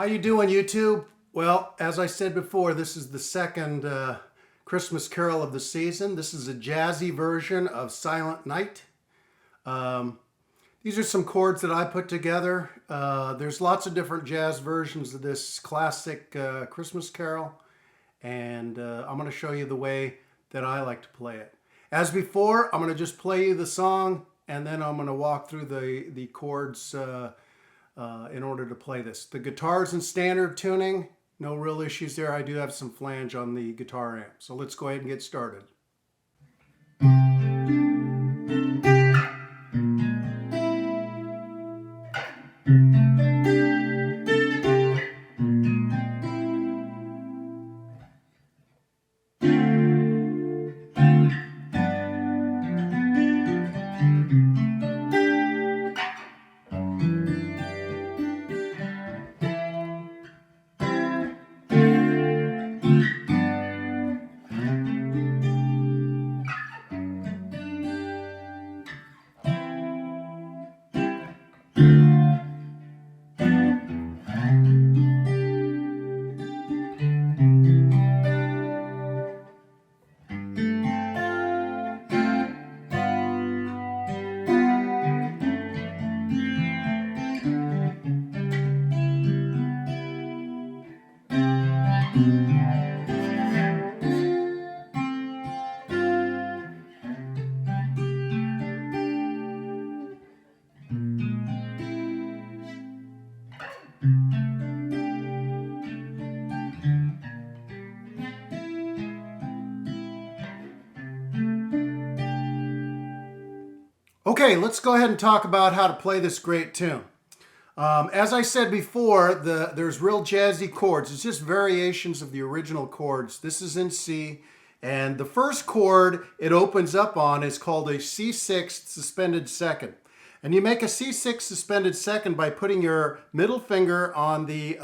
How you doing, YouTube? Well, as I said before, this is the second Christmas carol of the season. This is a jazzy version of Silent Night. These are some chords that I put together. There's lots of different jazz versions of this classic Christmas carol, and I'm going to show you the way that I like to play it. As before, I'm going to just play you the song, and then I'm going to walk through the chords in order to play this. The guitar's in standard tuning, no real issues there. I do have some flange on the guitar amp. So let's go ahead and get started. Okay, let's go ahead and talk about how to play this great tune. As I said before, there's real jazzy chords. It's just variations of the original chords. This is in C, and the first chord it opens up on is called a C6 suspended second. And you make a C6 suspended second by putting your middle finger on the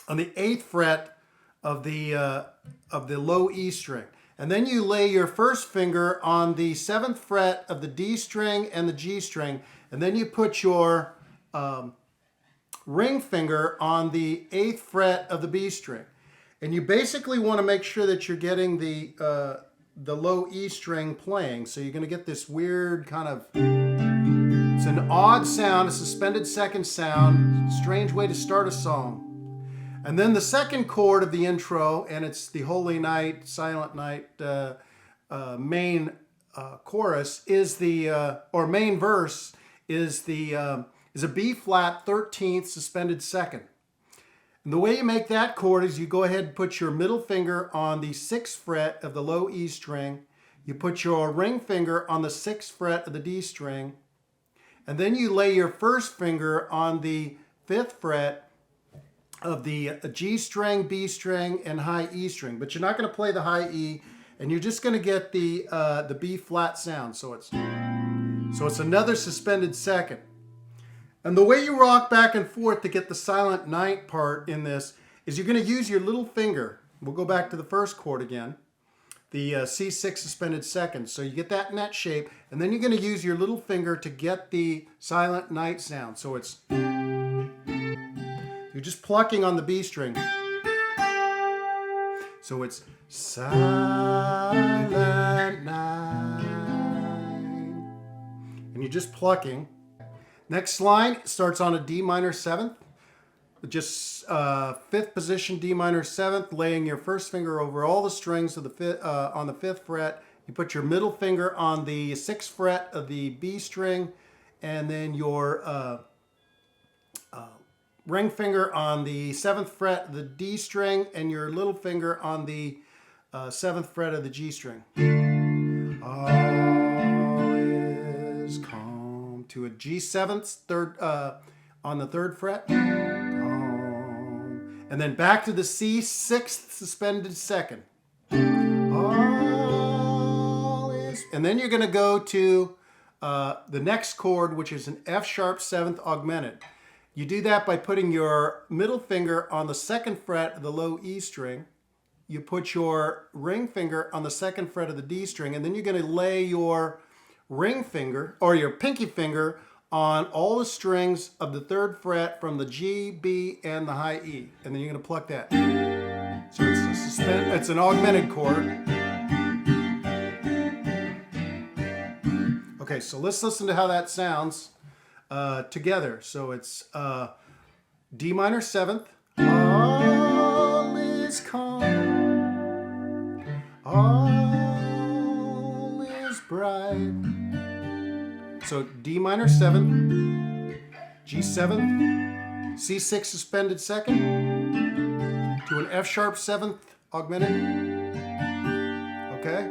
8th fret of the low E string. And then you lay your first finger on the 7th fret of the D string and the G string. And then you put your ring finger on the 8th fret of the B string. And you basically want to make sure that you're getting the low E string playing. So you're going to get this weird kind of, it's an odd sound, a suspended second sound, strange way to start a song. And then the second chord of the intro, and it's the Holy Night, Silent Night main chorus, is or main verse is a B flat 13th suspended second. And the way you make that chord is you go ahead and put your middle finger on the 6th fret of the low E string. You put your ring finger on the 6th fret of the D string. And then you lay your first finger on the 5th fret of the G string, B string, and high E string. But you're not going to play the high E, and you're just going to get the B flat sound. So it's another suspended second. And the way you rock back and forth to get the Silent Night part in this is you're going to use your little finger. We'll go back to the first chord again, the C6 suspended second. So you get that in that shape, and then you're going to use your little finger to get the Silent Night sound. So it's, you're just plucking on the B string. So it's Silent Night. And you're just plucking. Next line starts on a D minor 7th. Just 5th position D minor 7th, laying your first finger over all the strings of the on the 5th fret. You put your middle finger on the 6th fret of the B string, and then your ring finger on the 7th fret of the D string, and your little finger on the 7th fret of the G string. All is calm to a G7 on the 3rd fret. Calm. And then back to the C6 suspended second. All is, and then you're going to go to the next chord, which is an F sharp 7th augmented. You do that by putting your middle finger on the 2nd fret of the low E string. You put your ring finger on the 2nd fret of the D string, and then you're going to lay your ring finger, or your pinky finger, on all the strings of the 3rd fret from the G, B, and the high E. And then you're going to pluck that. So it's an augmented chord. Okay, so let's listen to how that sounds together. So it's D minor 7th. All is calm. All is bright. So D minor 7th, G 7th, C6 suspended 2nd, to an F sharp 7th augmented. Okay.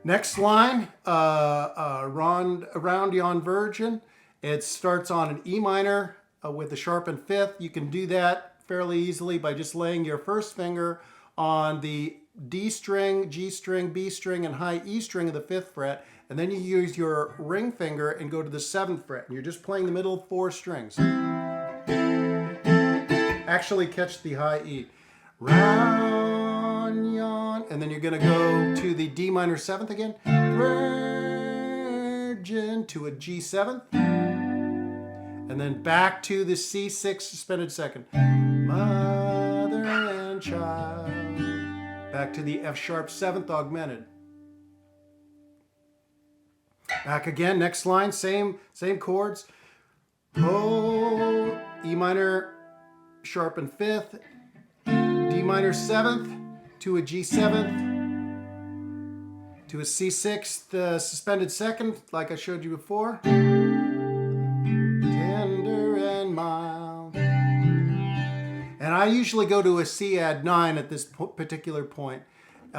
Next line, Around Yon Virgin. It starts on an E minor with a sharpened 5th. You can do that fairly easily by just laying your first finger on the D string, G string, B string, and high E string of the 5th fret. And then you use your ring finger and go to the 7th fret. And you're just playing the middle 4 strings. Actually catch the high E. Round yon. And then you're going to go to the D minor 7th again. Virgin to a G 7th. And then back to the C6 suspended 2nd. Mother and child. Back to the F sharp 7th augmented. Back again, next line, same chords. Oh, E minor sharpened 5th, D minor 7th, to a G 7th, to a C6 suspended 2nd, like I showed you before. Tender and mild. And I usually go to a C add 9 at this particular point.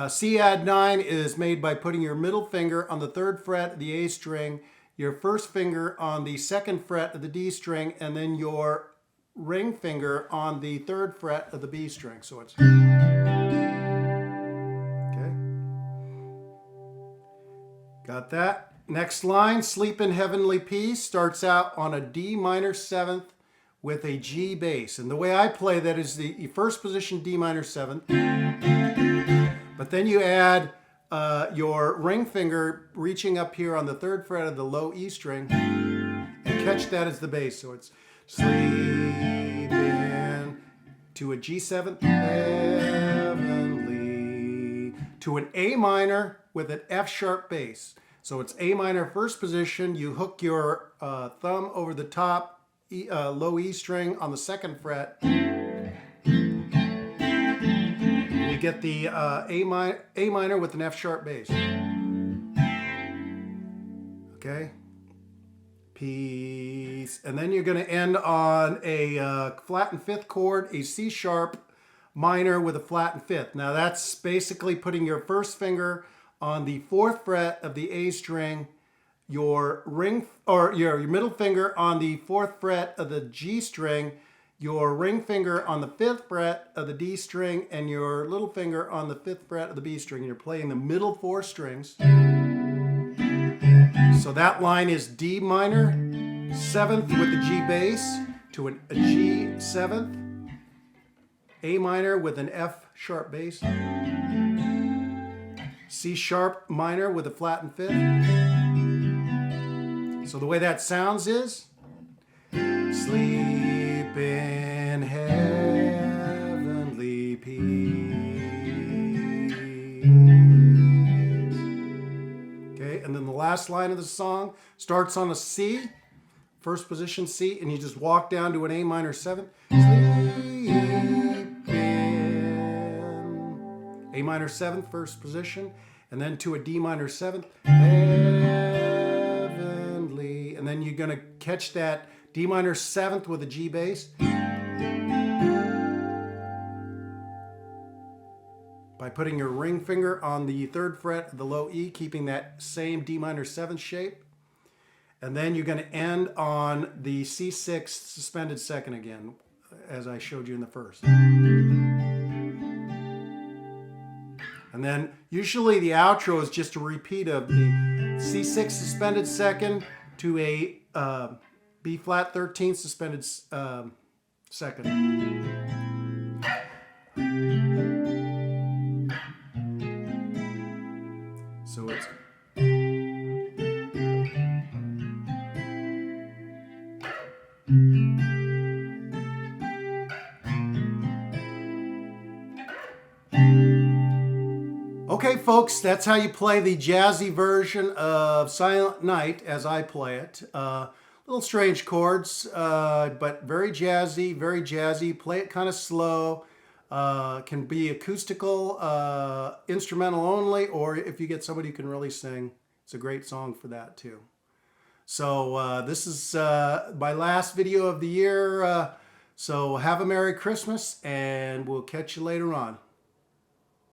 C add 9 is made by putting your middle finger on the 3rd fret of the A string, your first finger on the 2nd fret of the D string, and then your ring finger on the 3rd fret of the B string. So it's okay. Got that? Next line, Sleep in Heavenly Peace, starts out on a D minor 7th with a G bass. And the way I play that is the first position D minor 7th. But then you add your ring finger reaching up here on the 3rd fret of the low E string and catch that as the bass. So it's sleep in to a G 7th, heavenly, to an A minor with an F sharp bass. So it's A minor first position. You hook your thumb over the top low E string on the 2nd fret. You get the A minor with an F sharp bass. Okay. Peace. And then you're going to end on a flattened 5th chord, a C sharp minor with a flattened 5th. Now that's basically putting your first finger on the 4th fret of the A string, your ring or your middle finger on the 4th fret of the G string, your ring finger on the 5th fret of the D string, and your little finger on the 5th fret of the B string. You're playing the middle 4 strings. So that line is D minor 7th with the G bass to a G 7th, A minor with an F sharp bass, C sharp minor with a flattened 5th. So the way that sounds is sleep in heavenly peace. Okay, and then the last line of the song starts on a C, first position C, and you just walk down to an A minor 7th. Sleep in A minor 7th, first position, and then to a D minor 7th, heavenly, and then you're going to catch that D minor 7th with a G bass by putting your ring finger on the 3rd fret of the low E, keeping that same D minor 7th shape. And then you're going to end on the C6 suspended 2nd again, as I showed you in the first. And then usually the outro is just a repeat of the C6 suspended 2nd to a B flat 13th suspended 2nd. So it's Okay, folks, that's how you play the jazzy version of Silent Night as I play it. Little strange chords, but very jazzy, very jazzy. Play it kind of slow. Can be acoustical, instrumental only, or if you get somebody who can really sing, it's a great song for that too. So this is my last video of the year. So have a Merry Christmas, and we'll catch you later on.